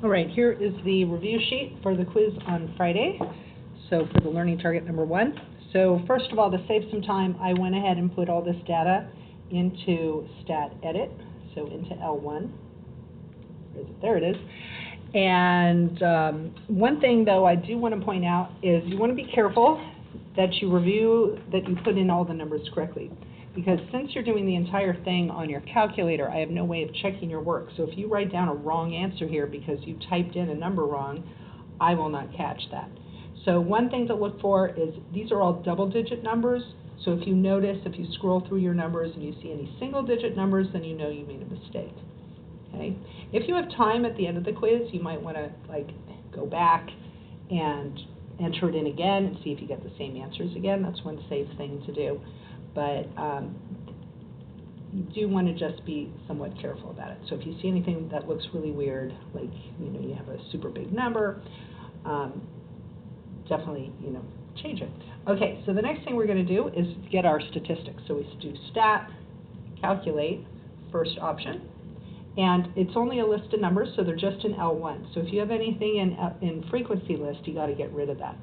All right, here is the review sheet for the quiz on Friday, so for the learning target number 1. So first of all, to save some time, I went ahead and put all this data into stat edit, so into L1. There it is. And one thing, though, I do want to point out is you want to be careful that you review that you put in all the numbers correctly. Because since you're doing the entire thing on your calculator, I have no way of checking your work. So if you write down a wrong answer here because you typed in a number wrong, I will not catch that. So one thing to look for is these are all double-digit numbers. So if you notice, if you scroll through your numbers and you see any single-digit numbers, then you know you made a mistake. Okay? If you have time at the end of the quiz, you might want to go back and enter it in again and see if you get the same answers again. That's one safe thing to do. But you do want to just be somewhat careful about it. So if you see anything that looks really weird, like you have a super big number, definitely change it. Okay, so the next thing we're going to do is get our statistics. So we do stat, calculate, first option, and it's only a list of numbers, so they're just in L1. So if you have anything in frequency list, you got to get rid of that.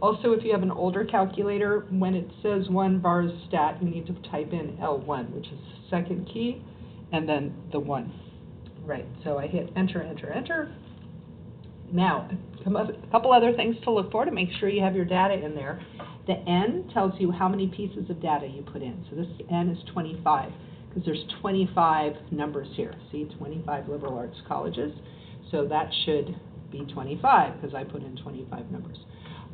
Also, if you have an older calculator, when it says 1 vars stat, you need to type in L1, which is the second key, and then the 1. Right, so I hit enter, enter, enter. Now, a couple other things to look for to make sure you have your data in there. The N tells you how many pieces of data you put in. So this N is 25, because there's 25 numbers here. See, 25 liberal arts colleges. So that should be 25, because I put in 25 numbers.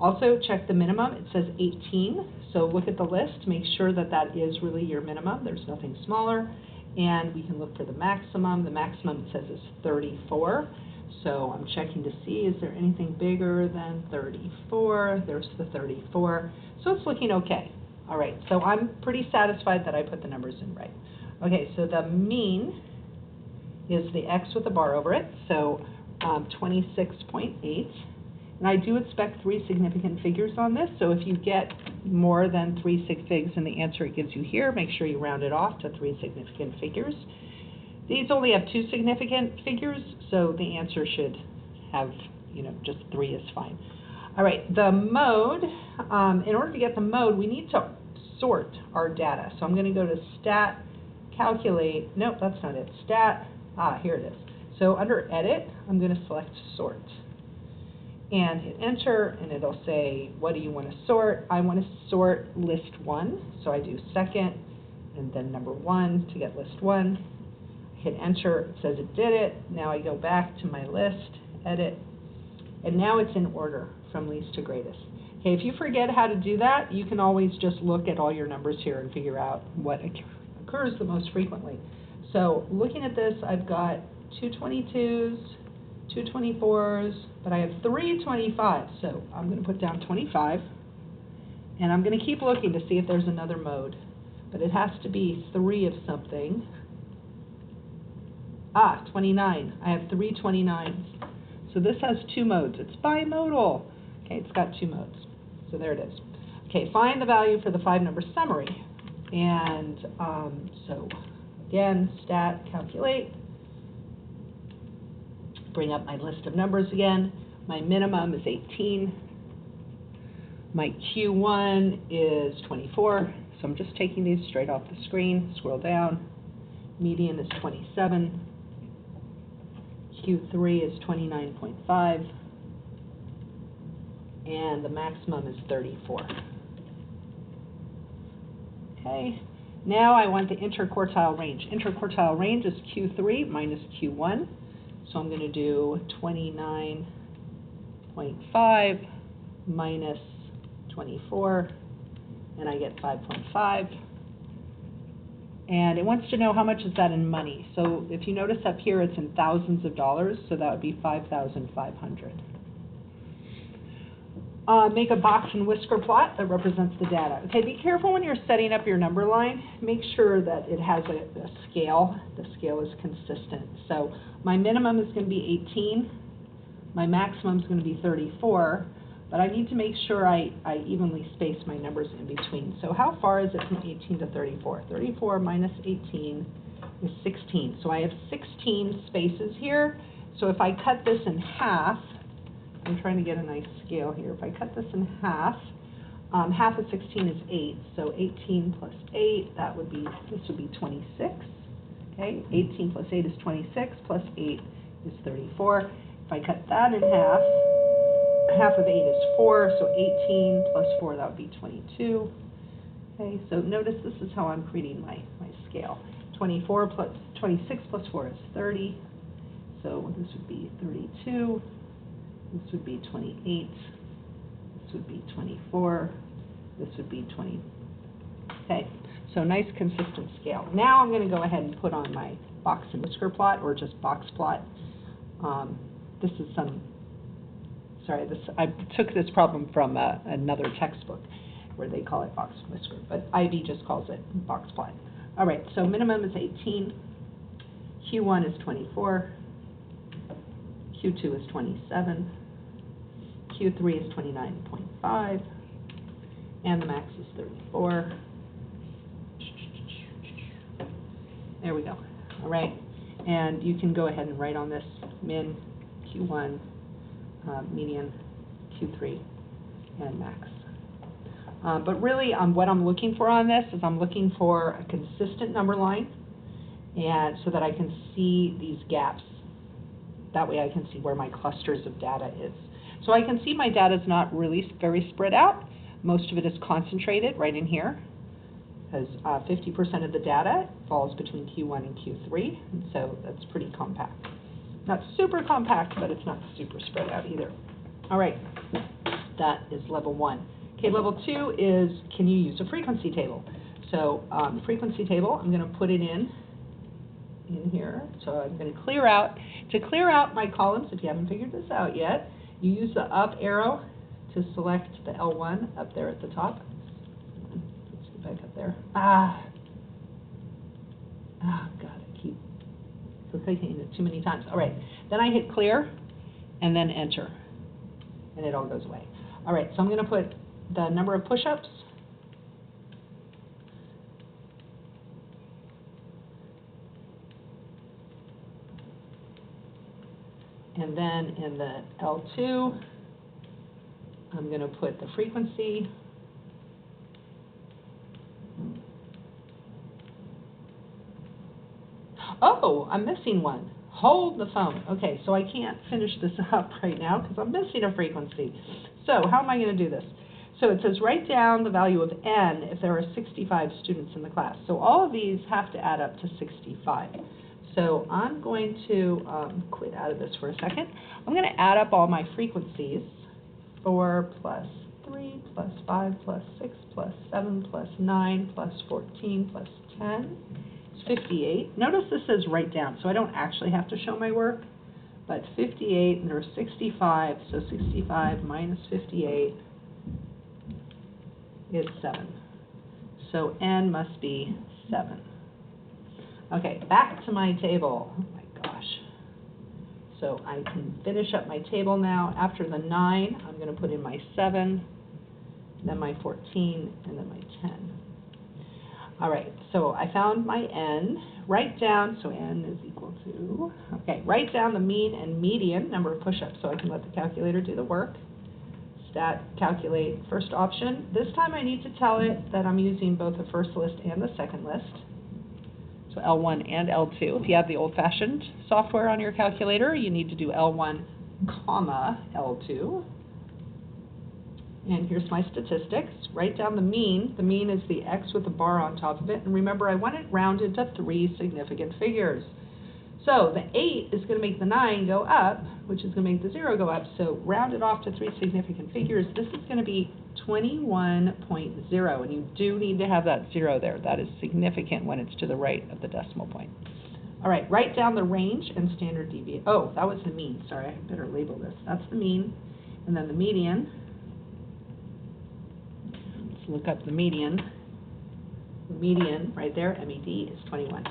Also, check the minimum. It says 18, so look at the list. Make sure that that is really your minimum. There's nothing smaller. And we can look for the maximum. The maximum, it says, is 34. So I'm checking to see, is there anything bigger than 34? There's the 34. So it's looking okay. All right, so I'm pretty satisfied that I put the numbers in right. Okay, so the mean is the X with a bar over it, so 26.8. And I do expect 3 significant figures on this, so if you get more than 3 sig figs in the answer it gives you here, make sure you round it off to 3 significant figures. These only have 2 significant figures, so the answer should have, just 3 is fine. All right, the mode, in order to get the mode, we need to sort our data. So I'm going to go to stat, calculate, nope, that's not it, stat, here it is. So under edit, I'm going to select sort. And hit enter, and it'll say, what do you want to sort? I want to sort list 1, so I do second, and then number 1 to get list 1. Hit enter, it says it did it. Now I go back to my list, edit, and now it's in order from least to greatest. Okay, if you forget how to do that, you can always just look at all your numbers here and figure out what occurs the most frequently. So looking at this, I've got 2 22s, 2 24s, but I have 3 25s, so I'm going to put down 25, and I'm going to keep looking to see if there's another mode, but it has to be 3 of something. 29. I have 3 29s. So this has 2 modes. It's bimodal. Okay, it's got 2 modes. So there it is. Okay, find the value for the 5-number summary. And so again, stat, calculate. Bring up my list of numbers again. My minimum is 18. My Q1 is 24. So I'm just taking these straight off the screen. Scroll down. Median is 27. Q3 is 29.5, and the maximum is 34. Okay, now I want the interquartile range. Interquartile range is Q3 minus Q1, so I'm going to do 29.5 minus 24, and I get 5.5. And it wants to know how much is that in money. So if you notice up here, it's in thousands of dollars, so that would be 5,500. Make a box and whisker plot that represents the data. Okay, be careful when you're setting up your number line. Make sure that it has a scale. The scale is consistent. So my minimum is going to be 18. My maximum is going to be 34. But I need to make sure I evenly space my numbers in between. So how far is it from 18 to 34? 34 minus 18 is 16. So I have 16 spaces here So if I cut this in half, I'm trying to get a nice scale here. If I cut this in half, half of 16 is 8, so 18 plus 8, this would be 26. Okay, 18 plus 8 is 26, plus 8 is 34. If I cut that in half, half of 8 is 4, so 18 plus 4, that would be 22. Okay, so notice this is how I'm creating my scale. 26 plus 4 is 30, so this would be 32. This would be 28. This would be 24. This would be 20. Okay, so nice consistent scale. Now I'm going to go ahead and put on my box and whisker plot, or just box plot. This is I took this problem from another textbook where they call it box and whisker, but IB just calls it box plot. All right, so minimum is 18. Q1 is 24. Q2 is 27. Q3 is 29.5. And the max is 34. There we go. All right, and you can go ahead and write on this min, Q1, median, Q3, and max. But really, what I'm looking for on this is I'm looking for a consistent number line, and so that I can see these gaps. That way I can see where my clusters of data is. So I can see my data is not really very spread out. Most of it is concentrated right in here, because 50% of the data falls between Q1 and Q3, and so that's pretty compact. Not super compact, but it's not super spread out either. All right, that is level 1. Okay, level 2 is, can you use a frequency table? So the frequency table, I'm going to put it in here. So I'm going to clear out. To clear out my columns, if you haven't figured this out yet, you use the up arrow to select the L1 up there at the top. Let's get back up there. God, I keep clicking it too many times. All right, then I hit clear, and then enter, and it all goes away. All right, so I'm going to put the number of push-ups, and then in the L2, I'm going to put the frequency, oh, I'm missing one. Hold the phone. Okay, so I can't finish this up right now because I'm missing a frequency. So how am I going to do this? So it says write down the value of n if there are 65 students in the class. So all of these have to add up to 65. So I'm going to quit out of this for a second. I'm going to add up all my frequencies. 4 plus 3 plus 5 plus 6 plus 7 plus 9 plus 14 plus 10 is 58. Notice this says write down, so I don't actually have to show my work. But 58, and there are 65, so 65 minus 58 is 7. So n must be 7. Okay, back to my table. Oh my gosh. So I can finish up my table now. After the 9, I'm going to put in my 7, then my 14, and then my 10. All right, so I found my n. Write down, so n is equal to, okay, write down the mean and median number of push-ups so I can let the calculator do the work. Stat, calculate, first option. This time I need to tell it that I'm using both the first list and the second list. So L1 and L2. If you have the old-fashioned software on your calculator, you need to do L1, comma, L2. And here's my statistics. Write down the mean. The mean is the x with the bar on top of it. And remember, I want it rounded to 3 significant figures. So the 8 is going to make the 9 go up, which is going to make the 0 go up. So round it off to 3 significant figures. This is going to be 21.0. And you do need to have that 0 there. That is significant when it's to the right of the decimal point. All right, write down the range and standard deviation. Oh, that was the mean. Sorry, I better label this. That's the mean. And then the median. Let's look up the median. The median right there, MED, is 21.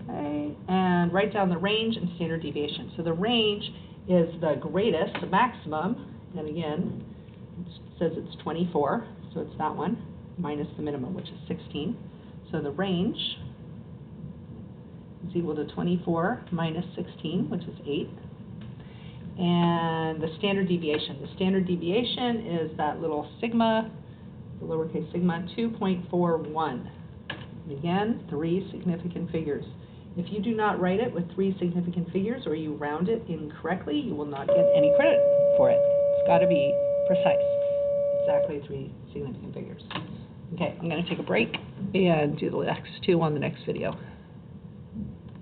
Okay, and write down the range and standard deviation. So the range is the greatest, the maximum, and again, it says it's 24, so it's that one, minus the minimum, which is 16. So the range is equal to 24 minus 16, which is 8. And the standard deviation. The standard deviation is that little sigma, the lowercase sigma, 2.41. And again, 3 significant figures. If you do not write it with 3 significant figures or you round it incorrectly, you will not get any credit for it. It's got to be precise. Exactly 3 significant figures. Okay, I'm going to take a break and do the next 2 on the next video.